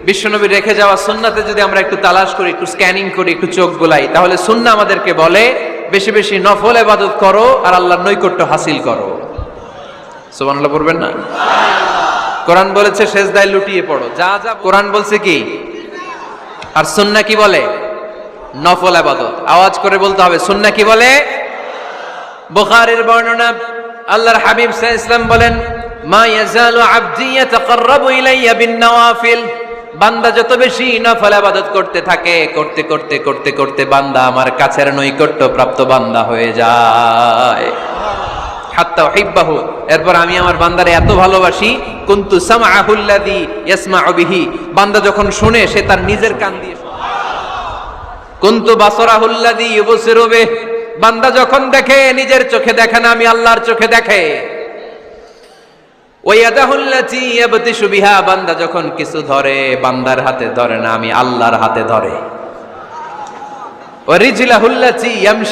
বিশ্বনবী রেখে যাওয়া সুন্নাতে যদি আমরা একটু তালাশ করি, একটু স্ক্যানিং করি, একটু চোখ গোলাই, তাহলে সুন্নাহ আমাদেরকে বলে বেশি বেশি নফল ইবাদত করো আর আল্লাহর নৈকট্য হাসিল করো। সুবহানাল্লাহ পড়বেন না? কোরআন বলেছে সেজদায় লুটিয়ে পড়ো, যা যা কোরআন বলছে কি, আর সুন্নাহ কি বলে? নফল ইবাদত। আওয়াজ করে বলতে হবে, সুন্নাহ কি বলে? বুখারীর বর্ণনা, আল্লাহর হাবিব সাল্লাল্লাহু আলাইহি ওয়াসাল্লাম বলেন, মা ইয়াজালু আবদি ইয়াতাকাররাবু ইলাইয়া বিন নওয়াফিল, বান্দা যত বেশি নফল ইবাদত করতে থাকে, করতে করতে করতে করতে বান্দা আমার কাছের নৈকট্য প্রাপ্ত বান্দা হয়ে যায়। হাত্তা উহিব্বাহু, এরপর আমি আমার বান্দারে এত ভালোবাসি, কুনতু সামআহুল্লাযী ইয়াসমাউ বিহি, বান্দা যখন শুনে সে তার নিজের কান দিয়ে শোনে। কুনতু বাসরাহুল্লাযী ইউবসিরু বিহি, বান্দা যখন দেখে নিজের চোখে দেখে না, আমি আল্লাহর চোখে দেখে। ওয়ায়াদাহুল্লাতী ইয়াবতিশু বিহা, বান্দা যখন কিছু ধরে বান্দার হাতে ধরে না, আমি আল্লাহর হাতে ধরে। ওয়া রিজলাহুল্লাতী ইয়ামশি